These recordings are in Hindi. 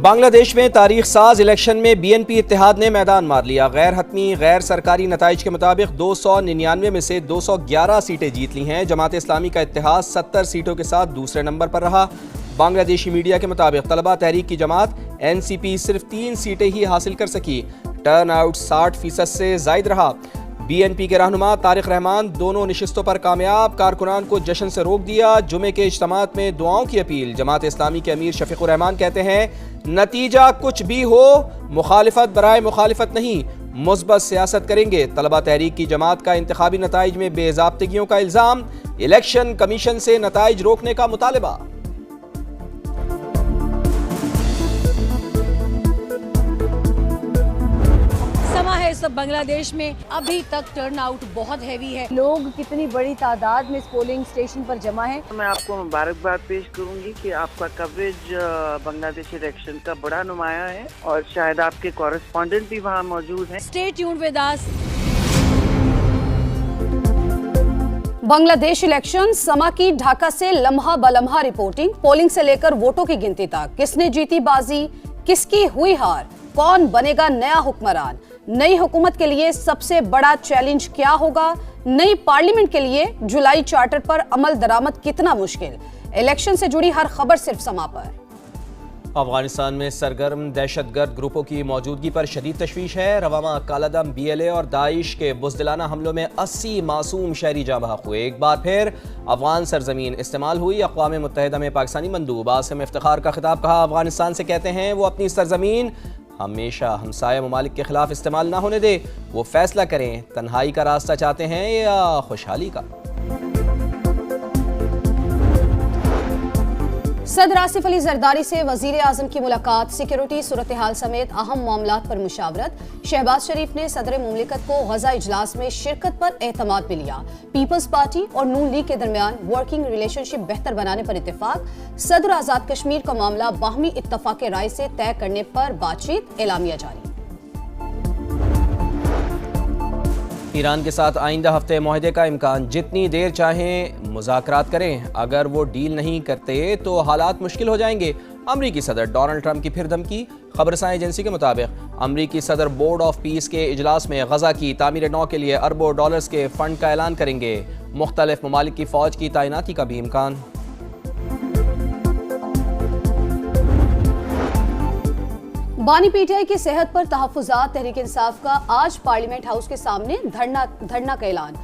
बांग्लादेश में तारीख साज इलेक्शन में बीएनपी इत्तेहाद ने मैदान मार लिया। गैर हतमी गैर सरकारी नताइज के मुताबिक 299 में से 211 सीटें जीत ली हैं। जमात इस्लामी का इत्तेहाद 70 सीटों के साथ दूसरे नंबर पर रहा। बांग्लादेशी मीडिया के मुताबिक तलबा तहरीक की जमात एनसीपी सिर्फ 3 सीटें ही हासिल कर सकी। टर्न आउट 60% से जायद रहा। बीएनपी के रहनुमा तारिक रहमान दोनों नशिस्तों पर कामयाब, कारकुनान को जश्न से रोक दिया। जुमे के इज्तिमात में दुआओं की अपील। जमात इस्लामी के अमीर शफीकुर रहमान कहते हैं नतीजा कुछ भी हो मुखालिफत बराए मुखालिफत नहीं, मुस्बत सियासत करेंगे। तलबा तहरीक की जमात का इंतखाबी नताइज में बेज़ाब्तगियों का इल्ज़ाम, इलेक्शन कमीशन से नताइज रोकने का मुतालबा। इस वक्त बांग्लादेश में अभी तक टर्न आउट बहुत हैवी है। लोग कितनी बड़ी तादाद में इस पोलिंग स्टेशन पर जमा है। मैं आपको मुबारकबाद पेश करूंगी कि आपका कवरेज बांग्लादेश इलेक्शन का बड़ा नुमाया है और शायद आपके कॉरेस्पॉन्डेंट भी वहाँ मौजूद हैं। Stay tuned with us. Bangladesh election समा की ढाका से लम्हा बलम्हा रिपोर्टिंग। पोलिंग से लेकर वोटों की गिनती तक किसने जीती बाजी, किसकी हुई हार, कौन बनेगा नया हुक्मरान। नई हुकूमत के लिए सबसे बड़ा चैलेंज क्या होगा। नई पार्लियामेंट के लिए जुलाई चार्टर पर अमल दरामद कितना मुश्किल। इलेक्शन से जुड़ी हर खबर सिर्फ समा पर। अफगानिस्तान में सरगर्म दहशतगर्द ग्रुपों की मौजूदगी पर शदीद तशवीश है। रवामा, कालादम, BLA और दाइश के बुज़दिलाना हमलों में 80 मासूम शहरी जाँ बहक हुए। एक बार फिर अफगान सरजमीन इस्तेमाल हुई। अक़वाम मुत्तहिदा में पाकिस्तानी मंदूब आसिम इफ्तिखार का खिताब। कहा अफगानिस्तान से कहते हैं वो अपनी सरजमीन हमेशा हमसाया ममालिक के खिलाफ इस्तेमाल ना होने दे। वो फैसला करें तन्हाई का रास्ता चाहते हैं या खुशहाली का। सदर आसिफ अली जरदारी से वजीर आजम की मुलाकात। सिक्योरिटी सूरत हाल समेत अहम मामलात पर मुशावरत। शहबाज शरीफ ने सदर मुमलिकत को गजा इजलास में शिरकत पर एतमाद भी लिया। पीपल्स पार्टी और नून लीग के दरमियान वर्किंग रिलेशनशिप बेहतर बनाने पर इत्तेफाक। सदर आजाद कश्मीर का मामला बाहमी इत्तफाक राय से तय करने पर बातचीत। एलामिया जारी। ईरान के साथ आइंदा हफ्ते मुआहदे का इम्कान। जितनी देर चाहें मुज़ाकरात करें, अगर वो डील नहीं करते तो हालात मुश्किल हो जाएंगे। अमरीकी सदर डोनाल्ड ट्रंप की फिर धमकी। खबरसां एजेंसी के मुताबिक अमरीकी सदर बोर्ड ऑफ पीस के इजलास में गजा की तामीर नौ के लिए अरबों डॉलर्स के फंड का ऐलान करेंगे। मुख्तलिफ ममालिक की फौज की तैनाती का भी इम्कान। बानी पीटीआई की सेहत पर तहफ़्फ़ुज़ात। तहरीक इंसाफ का आज पार्लियामेंट हाउस के सामने धरना का ऐलान।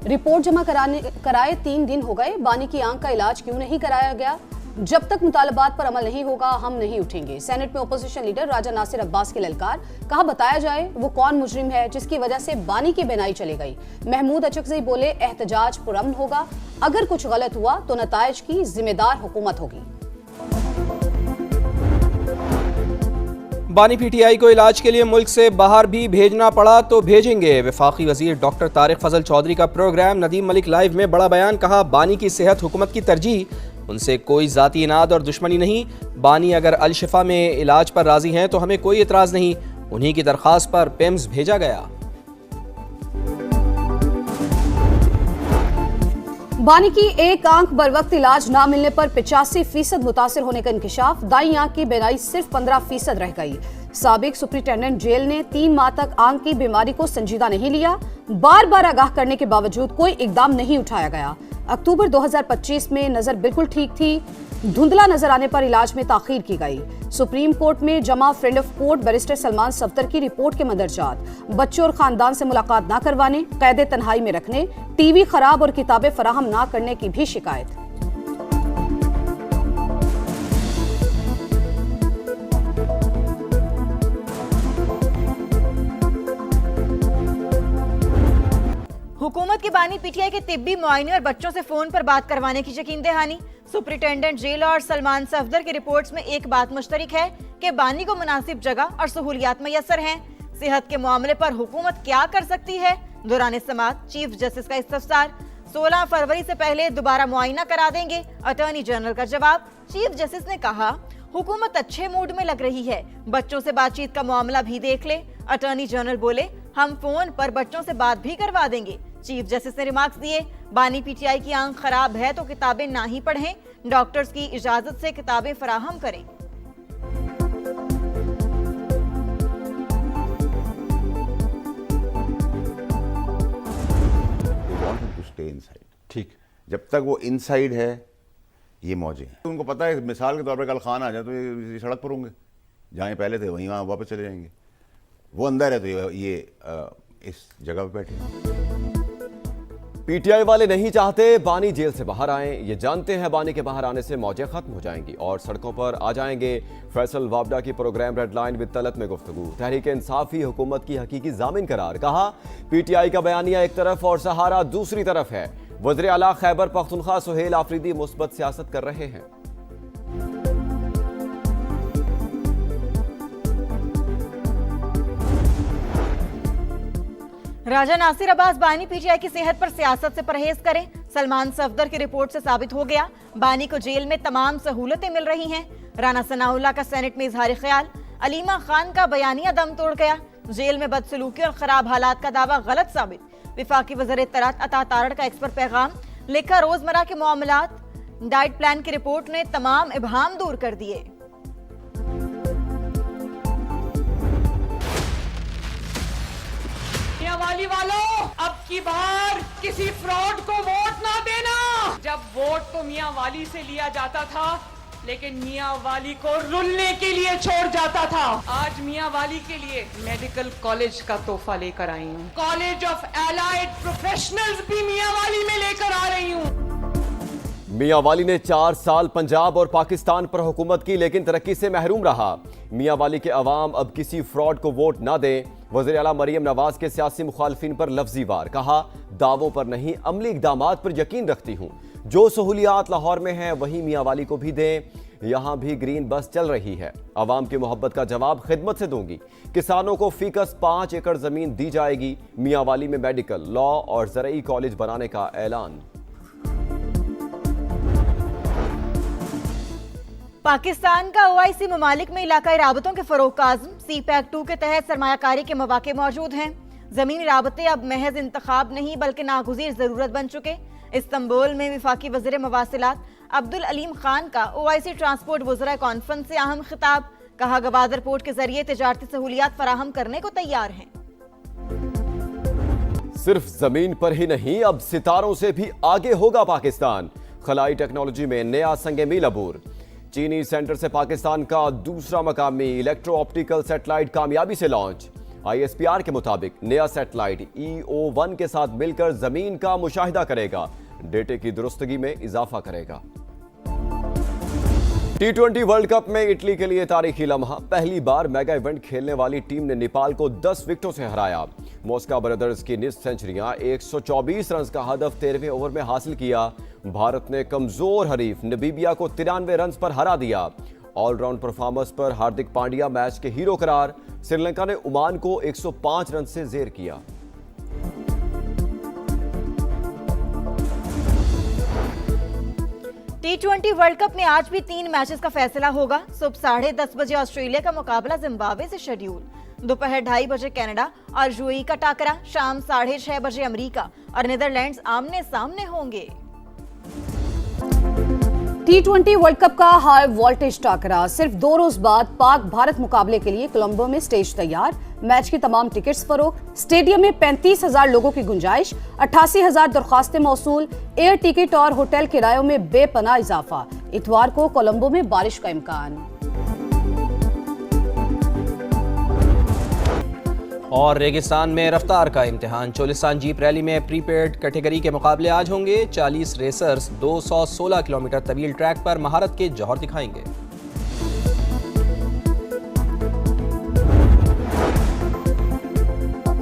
रिपोर्ट जमा कराए 3 दिन हो गए। बानी की आंख का इलाज क्यों नहीं कराया गया। जब तक मुतालबात पर अमल नहीं होगा हम नहीं उठेंगे। सेनेट में अपोजिशन लीडर राजा नासिर अब्बास की ललकार। कहा बताया जाए वो कौन मुजरिम है जिसकी वजह से बानी की बेनाई चली गई। महमूद अचकज़ई बोले एहतजाज पुरअमन होगा, अगर कुछ गलत हुआ तो नताइज की जिम्मेदार हुकूमत होगी। बानी पीटीआई को इलाज के लिए मुल्क से बाहर भी भेजना पड़ा तो भेजेंगे। वफाकी वजीर डॉक्टर तारिक फजल चौधरी का प्रोग्राम नदीम मलिक लाइव में बड़ा बयान। कहा बानी की सेहत हुकूमत की तरजीह, उनसे कोई जाती इनाद और दुश्मनी नहीं। बानी अगर अल शिफा में इलाज पर राजी हैं तो हमें कोई इतराज़ नहीं। उन्हीं की दरख्वास्त पर पेम्स भेजा गया। बानी की एक आंख बर वक्त इलाज ना मिलने पर 85% मुतासिर होने का इंकशाफ। दाई आंख की बेनाई सिर्फ 15% रह गई। साबिक सुप्रिंटेंडेंट जेल ने 3 माह तक आंख की बीमारी को संजीदा नहीं लिया। बार बार आगाह करने के बावजूद कोई इकदाम नहीं उठाया गया। अक्टूबर 2025 में नजर बिल्कुल ठीक थी। धुंधला नजर आने पर इलाज में ताखीर की गई। सुप्रीम कोर्ट में जमा friend of court barrister Salman Safdar की रिपोर्ट के मंदरजात। बच्चों और खानदान से मुलाकात ना करवाने, कैद तन्हाई में रखने, टीवी खराब और किताबें फराहम ना करने की भी शिकायत। हुकूमत की बानी पीटीआई के तिब्बी मुआयने और बच्चों से फोन पर बात करवाने की यकीन दहानी। सुप्रिंटेंडेंट जेल और सलमान सफदर की रिपोर्ट्स में एक बात मुश्तरक है कि बानी को मुनासिब जगह और सहूलियात मैसर हैं। सेहत के मामले पर हुकूमत क्या कर सकती है। दौरान समाअत चीफ जस्टिस का इस्तफसार। 16 फरवरी से पहले दोबारा मुआयना करा देंगे, अटॉर्नी जनरल का जवाब। चीफ जस्टिस ने कहा हुकूमत अच्छे मूड में लग रही है, बच्चों से बातचीत का मामला भी देख ले। अटॉर्नी जनरल बोले हम फोन पर बच्चों से बात भी करवा देंगे। चीफ जस्टिस ने रिमार्क्स दिए बानी पीटीआई की आंख खराब है तो किताबें ना ही पढ़ें, डॉक्टर्स की इजाजत से किताबें फराहम करें। Stay inside. ठीक। जब तक वो इनसाइड है ये मौजें हैं। उनको पता है मिसाल के तौर पर कल खान आ जाए तो ये सड़क पर होंगे, जहाँ पहले थे वहीं वहाँ वापस चले जाएंगे। वो अंदर है तो ये इस जगह पे बैठे। पीटीआई वाले नहीं चाहते बानी जेल से बाहर आए। ये जानते हैं बानी के बाहर आने से मौजें खत्म हो जाएंगी और सड़कों पर आ जाएंगे। फैसल वावडा की programme red line with Talat में गुफ्तगू। तहरीक इंसाफ ही हुकूमत की हकीकी जामिन करार। कहा पीटीआई का बयानिया एक तरफ और सहारा दूसरी तरफ है। वज़ीर आला खैबर पख्तूनख्वा सुहेल आफरीदी मुस्बत सियासत कर रहे हैं। राजा नासिर अब्बास बानी पीटीआई की सेहत पर सियासत से परहेज करें। सलमान सफदर की रिपोर्ट से साबित हो गया बानी को जेल में तमाम सहूलतें मिल रही हैं। राना सनाउल्लाह का सेनेट में इजहार ख्याल। अलीमा खान का बयानिया दम तोड़ गया। जेल में बदसलूकी और खराब हालात का दावा गलत साबित। विफाकी वज़ीर इत्तलात अता तारड़ का एक्सपर्ट पैगाम। लिखा रोजमर्रा के मामलात। डाइट प्लान की रिपोर्ट ने तमाम इबहाम दूर कर दिए। वाली वालों, अब की बार किसी फ्रॉड को वोट ना देना। जब वोट तो मियां वाली से लिया जाता था, लेकिन मियां वाली को रुलने के लिए छोड़ जाता था। आज मियां वाली के लिए मेडिकल कॉलेज का तोहफा लेकर आई हूँ। कॉलेज ऑफ एलाइड प्रोफेशनल्स भी मियां वाली में लेकर आ रही हूँ। मियां वाली ने 4 साल पंजाब और पाकिस्तान पर हुकूमत की, लेकिन तरक्की से महरूम रहा। मियां वाली के अवाम अब किसी फ्रॉड को वोट ना दें। वज़ीर आला मरियम नवाज के सियासी मुखालफिन पर लफ्जी वार। कहा दावों पर नहीं अमली इक़दामात पर यकीन रखती हूँ। जो सहूलियात लाहौर में हैं वहीं मियां वाली को भी दें। यहाँ भी ग्रीन बस चल रही है। अवाम की मोहब्बत का जवाब खिदमत से दूंगी। किसानों को फीकस 5 एकड़ जमीन दी जाएगी। मियां वाली में मेडिकल, लॉ और ज़रई कॉलेज बनाने का ऐलान। पाकिस्तान का ओआईसी ममालिक में इलाकाई राबतों के फरोग का आज़म। सीपैक 2 के तहत सरमायाकारी के मौके मौजूद हैं। जमीनी राबते अब महज इंतखाब नहीं बल्कि नागुज़ीर ज़रूरत बन चुके। इस्तांबुल में वफाकी वज़ीर मवासिलात अब्दुल अलीम खान का ओआईसी ट्रांसपोर्ट वज़रा कॉन्फ्रेंस से अहम खिताब। कहा गवादर पोर्ट के जरिए तिजारती सहूलियात फराहम करने को तैयार हैं। सिर्फ जमीन पर ही नहीं, अब सितारों से भी आगे होगा पाकिस्तान। खलाई टेक्नोलॉजी में नया संगे मील अबूर। चीनी सेंटर से पाकिस्तान का दूसरा मकामी इलेक्ट्रो ऑप्टिकल सैटेलाइट कामयाबी से लॉन्च। आईएसपीआर के मुताबिक नया सैटेलाइट EO1 के साथ मिलकर जमीन का मुशाहिदा करेगा, डेटे की दुरुस्तगी में इजाफा करेगा। T20 वर्ल्ड कप में इटली के लिए तारीखी लम्हा। पहली बार मेगा इवेंट खेलने वाली टीम ने नेपाल को 10 विकेटों से हराया। मॉस्का ब्रदर्स की निस्फ सेंचुरियां 124 रन का हदफ 13वें ओवर में हासिल किया। भारत ने कमजोर हरीफ नमीबिया को 93 रन पर हरा दिया। ऑलराउंड परफॉर्मेंस पर हार्दिक पांड्या मैच के हीरो करार। श्रीलंका ने ओमान को 105 रन से जेर किया। T20 वर्ल्ड कप में आज भी 3 मैचेस का फैसला होगा। सुबह 10:30 बजे ऑस्ट्रेलिया का मुकाबला जिम्बाब्वे से शेड्यूल। दोपहर 2:30 बजे कनाडा और यूएई का टाकरा। शाम 6:30 बजे अमेरिका और नीदरलैंड्स आमने सामने होंगे। T20 वर्ल्ड कप का हाई वोल्टेज टाकरा। सिर्फ 2 रोज बाद पाक भारत मुकाबले के लिए कोलंबो में स्टेज तैयार। मैच की तमाम टिकट्स फरोख्त। स्टेडियम में 35,000 लोगों की गुंजाइश। 88,000 दरखास्तें मौसूल। एयर टिकट और होटल किरायों में बेपनाह इजाफा। इतवार को कोलंबो में बारिश का इम्कान। और रेगिस्तान में रफ्तार का इम्तिहान। चोलिस्तान जीप रैली में प्रीपेड कैटेगरी के मुकाबले आज होंगे। 40 रेसर्स 216 किलोमीटर तवील ट्रैक पर महारत के जौहर दिखाएंगे।